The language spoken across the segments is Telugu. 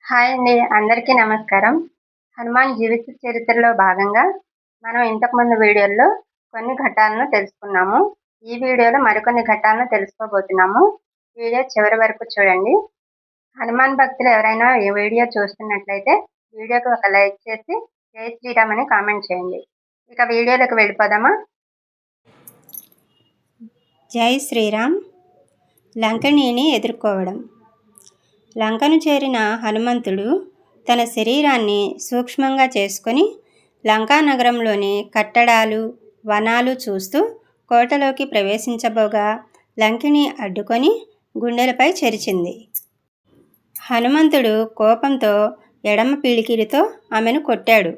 హాయ్ అండి. అందరికీ నమస్కారం. హనుమాన్ జీవిత చరిత్రలో భాగంగా మనం ఇంతకుముందు వీడియోల్లో కొన్ని ఘట్టాలను తెలుసుకున్నాము. ఈ వీడియోలో మరికొన్ని ఘట్టాలను తెలుసుకోబోతున్నాము. వీడియో చివరి వరకు చూడండి. హనుమాన్ భక్తులు ఎవరైనా ఈ వీడియో చూస్తున్నట్లయితే వీడియోకి ఒక లైక్ చేసి జై శ్రీరామ్ అని కామెంట్ చేయండి. ఇక వీడియోలోకి వెళ్ళిపోదామా? జై శ్రీరామ్. లంకణిని ఎదుర్కోవడం. లంకను చేరిన హనుమంతుడు తన శరీరాన్ని సూక్ష్మంగా చేసుకొని లంకానగరంలోని కట్టడాలు, వనాలు చూస్తూ కోటలోకి ప్రవేశించబోగా లంకిణి అడ్డుకొని గుండెలపై చెరిచింది. హనుమంతుడు కోపంతో ఎడమ పిడికిలితో ఆమెను కొట్టాడు.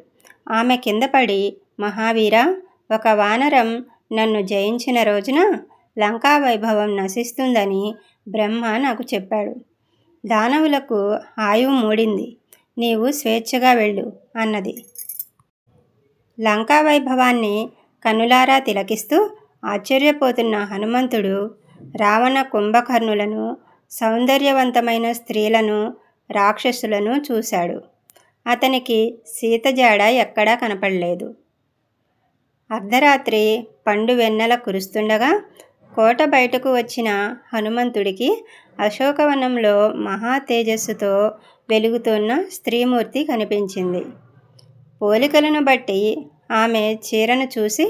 ఆమె కింద పడి, మహావీర, ఒక వానరం నన్ను జయించిన రోజున లంకా వైభవం నశిస్తుందని బ్రహ్మ నాకు చెప్పాడు. దానవులకు ఆయువు మూడింది, నీవు స్వేచ్ఛగా వెళ్ళు అన్నది. లంకా వైభవాన్ని కన్నులారా తిలకిస్తూ ఆశ్చర్యపోతున్న హనుమంతుడు రావణ కుంభకర్ణులను, సౌందర్యవంతమైన స్త్రీలను, రాక్షసులను చూశాడు. అతనికి సీత జాడ ఎక్కడా కనపడలేదు. అర్ధరాత్రి పండు వెన్నెల కురుస్తుండగా కోట బయటకు వచ్చిన హనుమంతుడికి అశోకవనంలో మహా తేజస్సుతో వెలుగుతున్న స్త్రీమూర్తి కనిపించింది. పోలికలను బట్టి ఆమె చీరను చూసి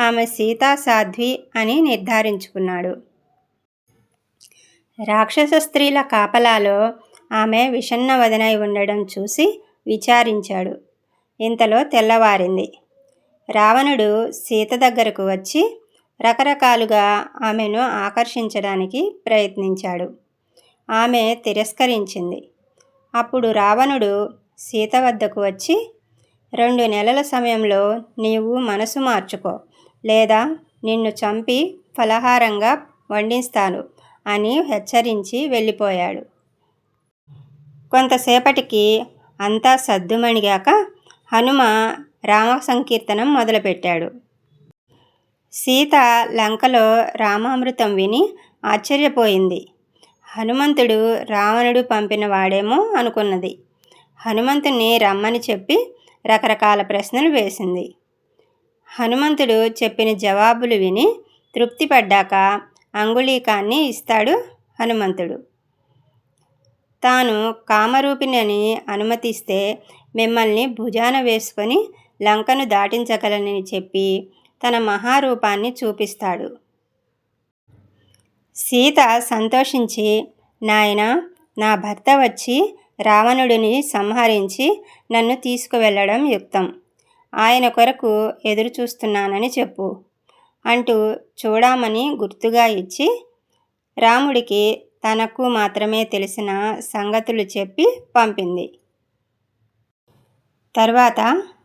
ఆమె సీతా సాధ్వి అని నిర్ధారించుకున్నాడు. రాక్షస స్త్రీల కాపలాలో ఆమె విషన్న వదనై ఉండడం చూసి విచారించాడు. ఇంతలో తెల్లవారింది. రావణుడు సీత దగ్గరకు వచ్చి రకరకాలుగా ఆమెను ఆకర్షించడానికి ప్రయత్నించాడు. ఆమె తిరస్కరించింది. అప్పుడు రావణుడు సీత వద్దకు వచ్చి, 2 నెలల సమయంలో నీవు మనసు మార్చుకో, లేదా నిన్ను చంపి ఫలహారంగా వండిస్తాను అని హెచ్చరించి వెళ్ళిపోయాడు. కొంతసేపటికి అంతా సద్దుమణిగాక హనుమ రామ సంకీర్తనం మొదలుపెట్టాడు. సీత లంకలో రామామృతం విని ఆశ్చర్యపోయింది. హనుమంతుడు రావణుడు పంపిన వాడేమో అనుకున్నది. హనుమంతుని రమ్మని చెప్పి రకరకాల ప్రశ్నలు వేసింది. హనుమంతుడు చెప్పిన జవాబులు విని తృప్తిపడ్డాక అంగుళీకాన్ని ఇస్తాడు హనుమంతుడు. తాను కామరూపిణిని అనుమతిస్తే మిమ్మల్ని భుజాన వేసుకొని లంకను దాటించగలనని చెప్పి తన మహారూపాన్ని చూపిస్తాడు. సీత సంతోషించి, నాయనా, నా భర్త వచ్చి రావణుడిని సంహరించి నన్ను తీసుకువెళ్ళడం యుక్తం. ఆయన కొరకు ఎదురు చూస్తున్నానని చెప్పు అంటూ చూడమని గుర్తుగా ఇచ్చి రాముడికి తనకు మాత్రమే తెలిసిన సంగతులు చెప్పి పంపింది. తర్వాత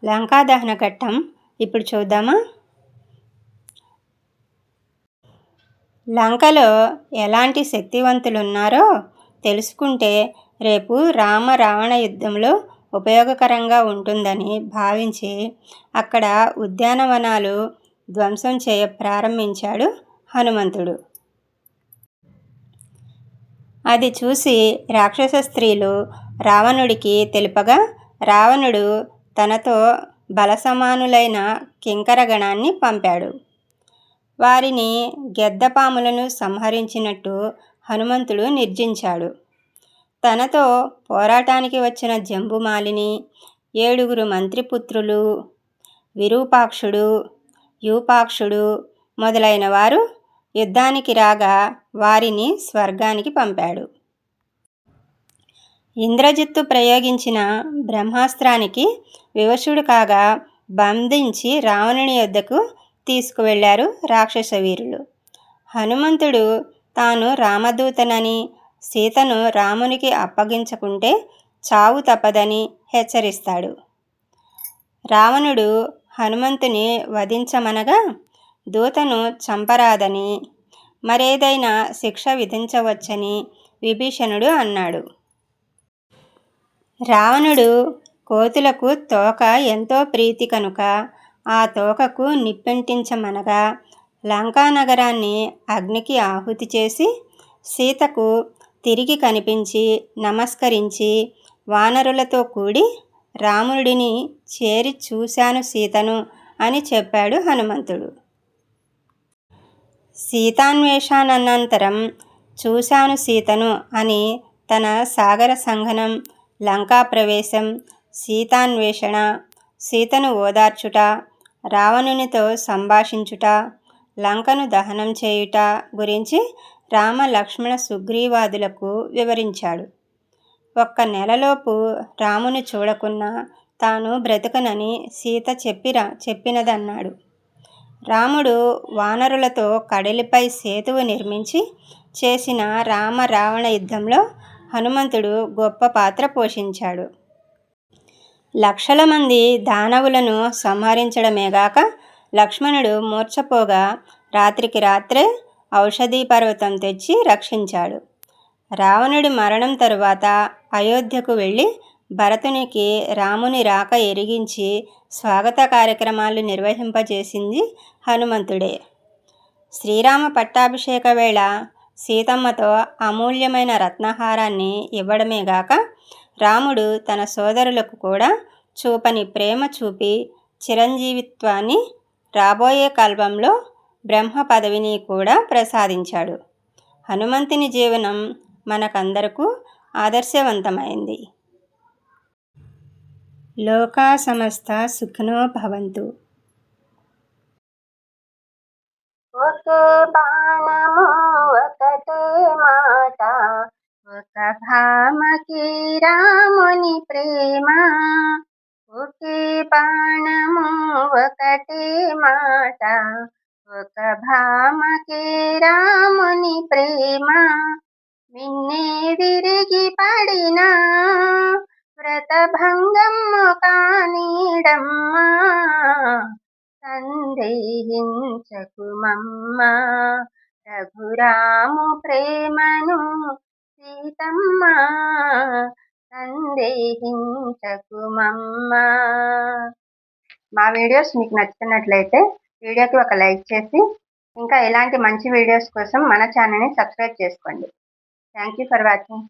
లంకాదహన ఘట్టం ఇప్పుడు చూద్దామా? లంకలో ఎలాంటి శక్తివంతులున్నారో తెలుసుకుంటే రేపు రావణ యుద్ధంలో ఉపయోగకరంగా ఉంటుందని భావించి అక్కడ ఉద్యానవనాలు ధ్వంసం చేయ ప్రారంభించాడు హనుమంతుడు. అది చూసి రాక్షస స్త్రీలు రావణుడికి తెలుపగా రావణుడు తనతో బలసమానులైన కింకరగణాన్ని పంపాడు. వారిని గెద్దపాములను సంహరించినట్టు హనుమంతుడు నిర్జించాడు. తనతో పోరాటానికి వచ్చిన జంబుమాలిని, 7 మంత్రిపుత్రులు, విరూపాక్షుడు, యూపాక్షుడు మొదలైన వారు యుద్ధానికి రాగా వారిని స్వర్గానికి పంపాడు. ఇంద్రజిత్తు ప్రయోగించిన బ్రహ్మాస్త్రానికి వివశుడు కాగా బంధించి రావణుని యొద్దకు తీసుకువెళ్లారు రాక్షస వీరులు. హనుమంతుడు తాను రామదూతనని, సీతను రామునికి అప్పగించకుంటే చావు తప్పదని హెచ్చరిస్తాడు. రావణుడు హనుమంతుని వధించమనగా దూతను చంపరాదని, మరేదైనా శిక్ష విధించవచ్చని విభీషణుడు అన్నాడు. రావణుడు కోతులకు తోక ఎంతో ప్రీతి కనుక ఆ తోకకు నిప్పంటించమనగా లంకానగరాన్ని అగ్నికి ఆహుతి చేసి సీతకు తిరిగి కనిపించి నమస్కరించి వానరులతో కూడి రాముడిని చేరి చూశాను సీతను అని చెప్పాడు హనుమంతుడు. సీతాన్వేషానంతరం చూశాను సీతను అని తన సాగర సంగనం, లంకా ప్రవేశం, సీతాన్వేషణ, సీతను ఓదార్చుట, రావణునితో సంభాషించుట, లంకను దహనం చేయుట గురించి రామ లక్ష్మణ సుగ్రీవాదులకు వివరించాడు. ఒక్క నెలలోపు రాముని చూడకున్నా తాను బ్రతుకనని సీత చెప్పినదన్నాడు. రాముడు వానరులతో కడలిపై సేతువు నిర్మించి చేసిన రామ రావణ యుద్ధంలో హనుమంతుడు గొప్ప పాత్ర పోషించాడు. లక్షల మంది దానవులను సంహరించడమేగాక లక్ష్మణుడు మూర్ఛపోగా రాత్రికి రాత్రే ఔషధీ పర్వతం తెచ్చి రక్షించాడు. రావణుడి మరణం తరువాత అయోధ్యకు వెళ్ళి భరతునికి రాముని రాక ఎరిగించి స్వాగత కార్యక్రమాలు నిర్వహింపజేసింది హనుమంతుడే. శ్రీరామ పట్టాభిషేక వేళ సీతమ్మతో అమూల్యమైన రత్నహారాన్ని ఇవ్వడమేగాక రాముడు తన సోదరులకు కూడా చూపని ప్రేమ చూపి చిరంజీవిత్వాన్ని, రాబోయే కల్పంలో బ్రహ్మ పదవిని కూడా ప్రసాదించాడు. హనుమంతుని జీవనం మనకందరకు ఆదర్శవంతమైంది. లోకా సమస్త సుఖినో భవంతు. ఒకే బాణము ఒకటే మాట, ఒక భామకి రాముని ప్రేమ. ఒకే బాణము ఒకటే మాట, ఒక భామకి రాముని ప్రేమ. మిన్నే విరిగి పడినా వ్రతభంగము కానీడమ్మా, సందేహించకుమమ్మా రఘురాము ప్రేమను సీతమ్మ, సందేహించకుమమ్మా. మా వీడియోస్ మీకు నచ్చుతున్నట్లయితే వీడియోకి ఒక లైక్ చేసి ఇంకా ఇలాంటి మంచి వీడియోస్ కోసం మన ఛానల్ని సబ్స్క్రైబ్ చేసుకోండి. Thank you for watching.